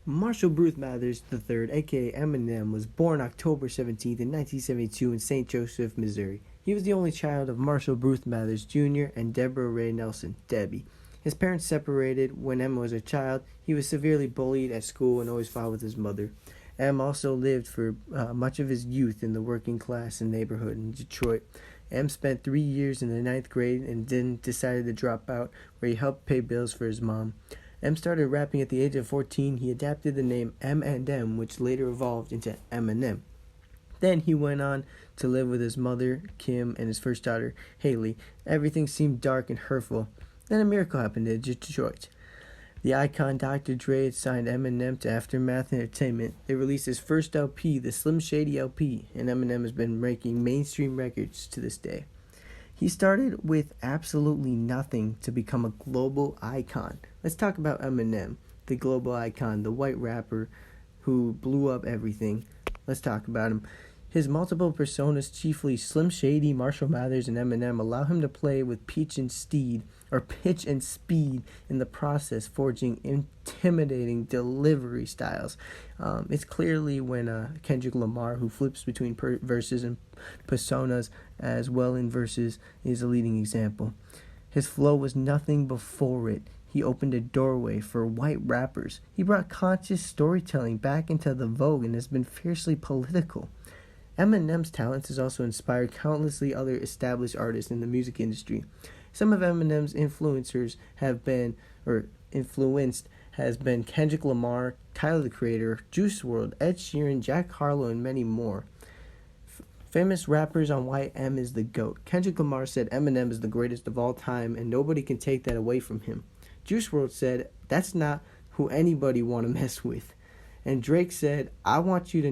Marshall Bruce Mathers III, aka Eminem, was born October 17th in 1972 in St. Joseph, Missouri. He was the only child of Marshall Bruce Mathers Jr. and Deborah Ray Nelson, Debbie. His parents separated when Em was a child. He was severely bullied at school and always fought with his mother. Em also lived for much of his youth in the working class and neighborhood in Detroit. Em spent 3 years in the ninth grade and then decided to drop out, where he helped pay bills for his mom. Em started rapping at the age of 14. He adapted the name M&M, which later evolved into Eminem. Then he went on to live with his mother, Kim, and his first daughter, Haley. Everything seemed dark and hurtful. Then a miracle happened in Detroit. The icon Dr. Dre had signed Eminem to Aftermath Entertainment. They released his first LP, the Slim Shady LP, and Eminem has been making mainstream records to this day. He started with absolutely nothing to become a global icon. Let's talk about Eminem, the global icon, the white rapper who blew up everything. Let's talk about him. His multiple personas, chiefly Slim Shady, Marshall Mathers, and Eminem, allow him to play with pitch and speed in the process, forging intimidating delivery styles. It's clearly when Kendrick Lamar, who flips between verses and personas as well in verses, is a leading example. His flow was nothing before it. He opened a doorway for white rappers. He brought conscious storytelling back into the vogue and has been fiercely political. Eminem's talents has also inspired countlessly other established artists in the music industry. Some of Eminem's influenced has been Kendrick Lamar, Tyler the Creator, Juice WRLD, Ed Sheeran, Jack Harlow, and many more. Famous rappers on why M is the GOAT. Kendrick Lamar said Eminem is the greatest of all time and nobody can take that away from him. Juice WRLD said that's not who anybody want to mess with. And Drake said, I want you to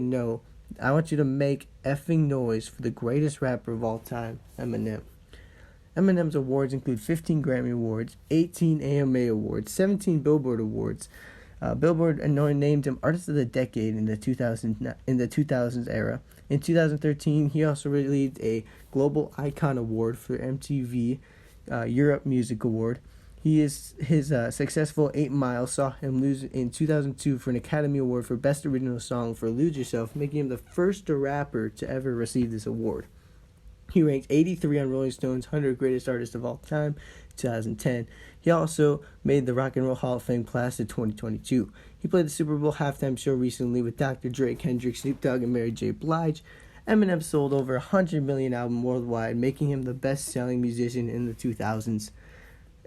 make effing noise for the greatest rapper of all time, Eminem. Eminem's awards include 15 Grammy Awards, 18 AMA Awards, 17 Billboard Awards. Billboard named him Artist of the Decade in the 2000s era. In 2013, he also received a Global Icon Award for MTV Europe Music Award. His successful 8 Mile saw him lose in 2002 for an Academy Award for Best Original Song for Lose Yourself, making him the first rapper to ever receive this award. He ranked 83 on Rolling Stone's 100 Greatest Artists of All Time, 2010. He also made the Rock and Roll Hall of Fame class in 2022. He played the Super Bowl halftime show recently with Dr. Dre, Kendrick, Snoop Dogg, and Mary J. Blige. Eminem sold over 100 million albums worldwide, making him the best-selling musician in the 2000s.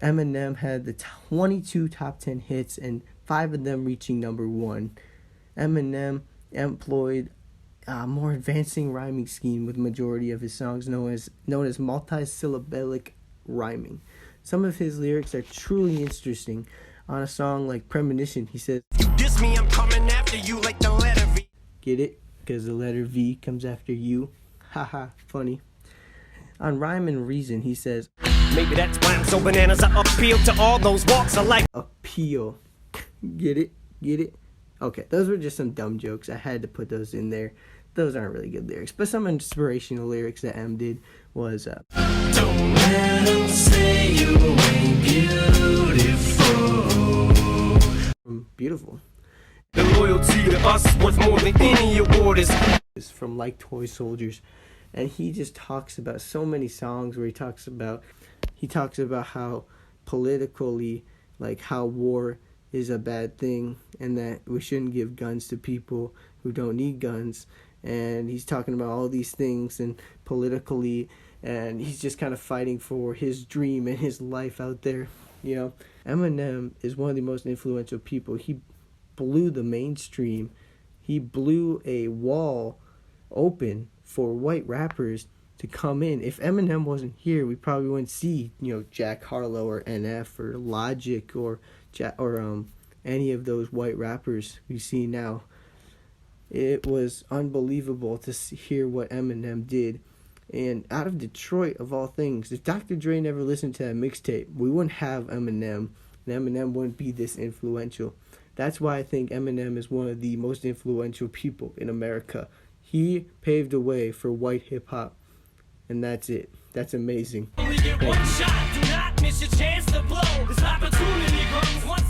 Eminem had the 22 top 10 hits and 5 of them reaching number 1. Eminem employed a more advancing rhyming scheme with the majority of his songs known as multisyllabic rhyming. Some of his lyrics are truly interesting. On a song like Premonition, he says, "You diss me, I'm coming after you like the letter V." Get it? Because the letter V comes after you. Haha, funny. On Rhyme and Reason, he says, "Maybe that's why I'm so bananas. I appeal to all those walks of life." Appeal. Get it? Get it? Okay, those were just some dumb jokes. I had to put those in there. Those aren't really good lyrics. But some inspirational lyrics that M did was, "Don't let them say you ain't beautiful." Beautiful. "The loyalty to us worth more than any award is." From Like Toy Soldiers. And he just talks about so many songs where he talks about how politically, like how war is a bad thing and that we shouldn't give guns to people who don't need guns. And he's talking about all these things and politically, and he's just kind of fighting for his dream and his life out there. Eminem is one of the most influential people. He blew the mainstream. He blew a wall open for white rappers to come in. If Eminem wasn't here, we probably wouldn't see, Jack Harlow or NF or Logic or any of those white rappers we see now. It was unbelievable to hear what Eminem did. And out of Detroit, of all things, if Dr. Dre never listened to that mixtape, we wouldn't have Eminem, and Eminem wouldn't be this influential. That's why I think Eminem is one of the most influential people in America. He paved the way for white hip-hop, and that's it. That's amazing. Only get one shot, do not miss your chance to blow. This opportunity comes once